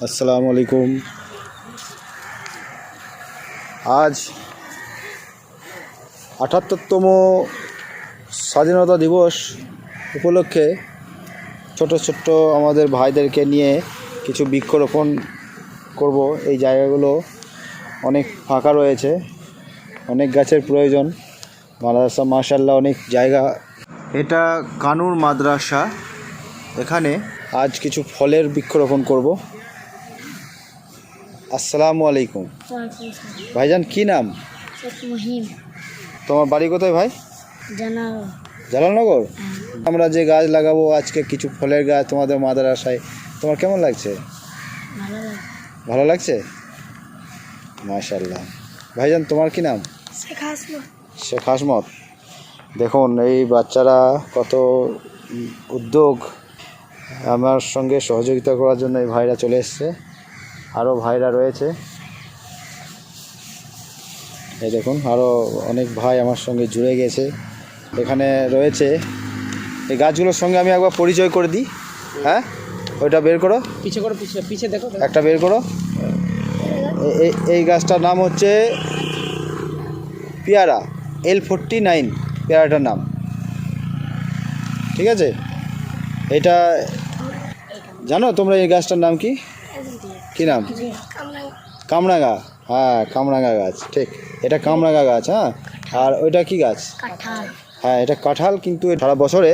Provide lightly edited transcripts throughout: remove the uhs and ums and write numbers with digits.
আসসালামু আলাইকুম। আজ ৭৮তম স্বাধীনতা দিবস উপলক্ষে ছোট ছোট্ট আমাদের ভাইদেরকে নিয়ে কিছু বৃক্ষরোপণ করব। এই জায়গাগুলো অনেক ফাঁকা রয়েছে, অনেক গাছের প্রয়োজন। মাদ্রাসা মাশাআল্লাহ অনেক জায়গা। এটা কানুর মাদ্রাসা। এখানে আজ কিছু ফলের বৃক্ষরোপণ করব। আসসালামু আলাইকুম। ভাইজান কি নাম? তোমার বাড়ি কোথায় ভাই? জালালনগর। আমরা যে গাছ লাগাবো আজকে কিছু ফলের গাছ তোমাদের মাদ্রাসায়, তোমার কেমন লাগছে? ভালো লাগছে, মাশাআল্লাহ। ভাইজান তোমার কি নাম? শেখ হাসমত। দেখুন এই বাচ্চারা কত উদ্যোগ, আমার সঙ্গে সহযোগিতা করার জন্য এই ভাইরা চলে এসছে। আরও ভাইরা রয়েছে, এই দেখুন আরও অনেক ভাই আমার সঙ্গে জুড়ে গেছে। এখানে রয়েছে এই গাছগুলোর সঙ্গে আমি একবার পরিচয় করে দিই। হ্যাঁ, ওইটা বের করো, পিছে দেখো, একটা বের করো। এই গাছটার নাম হচ্ছে পেয়ারা, L49 পেয়ারাটার নাম, ঠিক আছে? এটা জানো তোমরা এই গাছটার নাম কি? কি নাম? কামরাঙা। হ্যাঁ, কামরাঙা গাছ, ঠিক। এটা কামরাঙা গাছ। হ্যাঁ, আর ওইটা কি গাছ? হ্যাঁ, এটা কাঁঠাল। কিন্তু সারা বছরে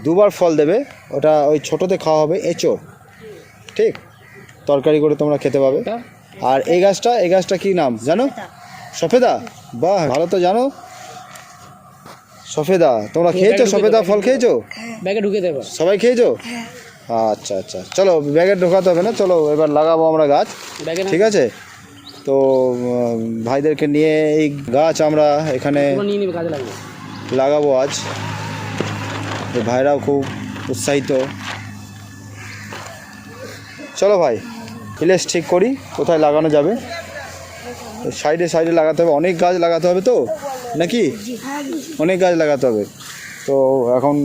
দুবার ফল দেবে। ওটা ওই ছোটোতে খাওয়া হবে, এঁচোড়, ঠিক, তরকারি করে তোমরা খেতে পাবে। আর এই গাছটা কি নাম জানো? সফেদা। বাহ, ভালো তো জানো সফেদা। তোমরা খেয়েছো সফেদা ফল? খেয়েছো? ব্যাগে ঢুকে দেবো। সবাই খেয়েছো? আচ্ছা আচ্ছা, চলো ব্যাগে ঢোকাতে হবে না, চলো এবার লাগাবো আমরা গাছ, ঠিক আছে? তো ভাইদেরকে নিয়ে এই গাছ আমরা এখানে লাগাবো আজ। ভাইরাও খুব উৎসাহিত। চলো ভাই, প্লেস ঠিক করি কোথায় লাগানো যাবে। সাইডে সাইডে লাগাতে হবে, অনেক গাছ লাগাতে হবে তো নাকি? অনেক গাছ লাগাতে হবে। তো এখন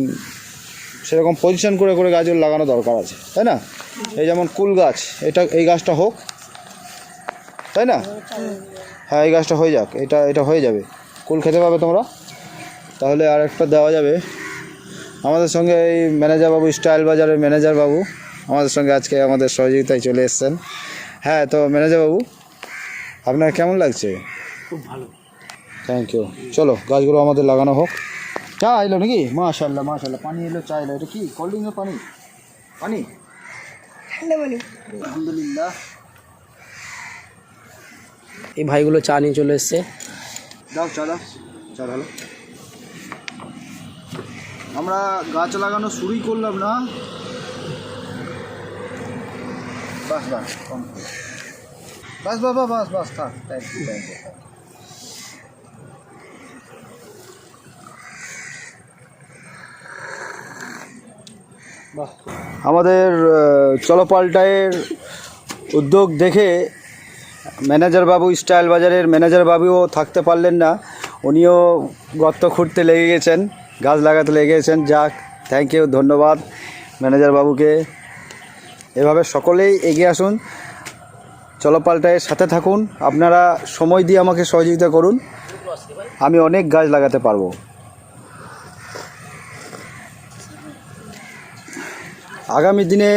সেরকম পজিশন করে করে গাছগুলো লাগানো দরকার আছে, তাই না? এই যেমন কুল গাছ, এই গাছটা হোক, তাই না? হ্যাঁ, এই গাছটা হয়ে যাক, এটা হয়ে যাবে, কুল খেতে পাবে তোমরা। তাহলে আর একটা দেওয়া যাবে। আমাদের সঙ্গে এই ম্যানেজার বাবু, স্টাইল বাজারের ম্যানেজার বাবু আমাদের সঙ্গে আজকে আমাদের সহযোগিতায় চলে এসেছেন। হ্যাঁ, তো ম্যানেজার বাবু আপনার কেমন লাগছে? খুব ভালো, থ্যাংক ইউ। চলো গাছগুলো আমাদের লাগানো হোক। চা এলো নাকি? মাশাআল্লাহ মাশাআল্লাহ, পানি এলো, চা এলো। এটা কি কোল্ড ড্রিঙ্কের পানি? পানি, আলহামদুলিল্লাহ। এই ভাইগুলো চা নিয়ে চলে এসছে। দাও চা, দাও চা। ভালো, আমরা গাছ লাগানো শুরুই করলাম না। বাস বাস বাস বাবা, বাস বাস, থাক। Thank you, thank you. বাহ, আমাদের চলপাল্টায়ের উদ্যোগ দেখে ম্যানেজার বাবু, স্টাইল বাজারের ম্যানেজার বাবুও থাকতে পারলেন না। উনিও গর্ত খুঁড়তে লেগে গেছেন, গাছ লাগাতে লেগে গেছেন। যাক, থ্যাংক ইউ, ধন্যবাদ ম্যানেজার বাবুকে। এভাবে সকলেই এগিয়ে আসুন, চলপাল্টায়ের সাথে থাকুন। আপনারা সময় দিয়ে আমাকে সহযোগিতা করুন, আমি অনেক গাছ লাগাতে পারবো। আগামী দিনে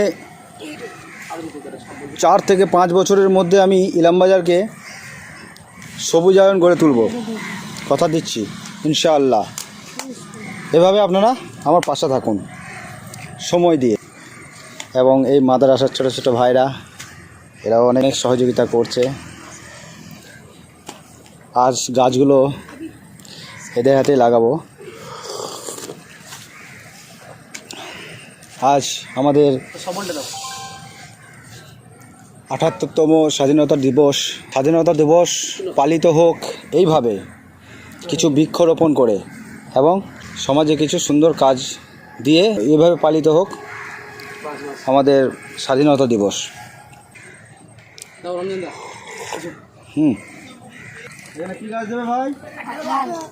4 থেকে 5 বছরের মধ্যে আমি ইলামবাজারকে সবুজায়ন গড়ে তুলব, কথা দিচ্ছি ইনশাআল্লাহ। এভাবে আপনারা আমার পাশে থাকুন সময় দিয়ে। এবং এই মাদ্রাসার ছোটো ছোটো ভাইরা, এরাও অনেক সহযোগিতা করছে। আজ গাছগুলো এদের হাতেই লাগাবো। আজ আমাদের ৭৮তম স্বাধীনতা দিবস পালিত হোক এইভাবে, কিছু বৃক্ষরোপণ করে এবং সমাজে কিছু সুন্দর কাজ দিয়ে এভাবে পালিত হোক আমাদের স্বাধীনতা দিবস। এখানে কী গাছ দেবে ভাই?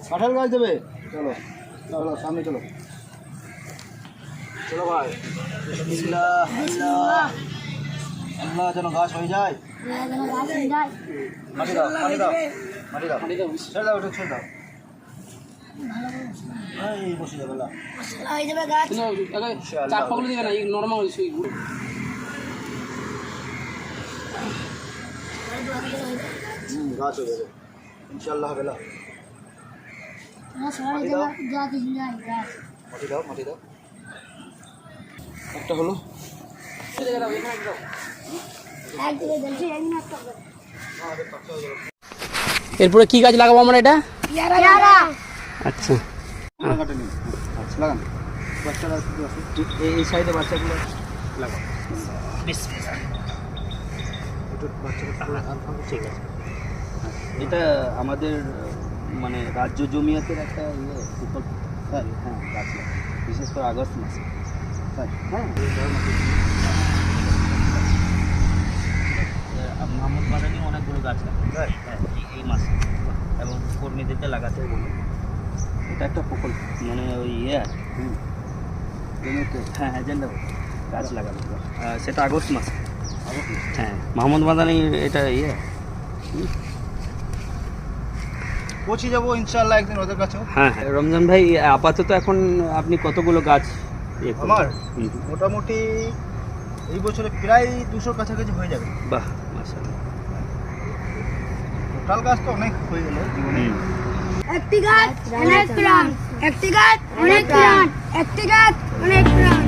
কাঁঠাল গাছ দেবে। চলো চলো সামনে চলো, চলো ভাই। আল্লাহ যেন গাছ হয়ে যায়। মাটি দাও, মাটি দাও, মাটি দাও, ছেড়ে দাও, ছেড়ে দাও। এই বসে যাবে না। চার পাগল দিবে না, এই নর্মাল গাছ হয়ে যাবে ইনশাআল্লাহ হবে না। মাটি দাও, মাটি দাও। একটা হলো। এরপরে কি গাছ লাগাবো আমরা এটা? আচ্ছা কাটেনি আচ্ছা লাগান। বাচ্চারা এই সাইডে বাচ্চাগুলো লাগাও। ঠিক আছে। এটা আমাদের মানে রাজ্য জমিয়তের একটা প্রকল্প। হ্যাঁ হ্যাঁ, গাছ লাগানো বিশেষ করে আগস্ট মাসে। হ্যাঁ মোহাম্মদ বাদানি অনেকগুলো গাছ লাগায় হ্যাঁ এই মাসে, এবং কর্মীদেরকে লাগাতে বলি। এটা একটা প্রকল্প মানে ওই হ্যাঁ এজেন্ডা গাছ লাগানো, সেটা আগস্ট মাসে। হ্যাঁ মোহাম্মদ বাদানি এটা পৌঁছে যাবো ইনশাআল্লাহ একদিন ওদের কাছেও। হ্যাঁ হ্যাঁ। রমজান ভাই, আপাতত এখন আপনি কতগুলো গাছ আমার মোটামুটি এই বছরে প্রায় 200 কাছাকাছি হয়ে যাবে। বাহ মাশাআল্লাহ। টোটাল গাছ তো অনেক হয়ে গেল জীবনে। একটি গাছ অনেক প্রাণ, একটি গাছ অনেক প্রাণ, একটি গাছ অনেক প্রাণ।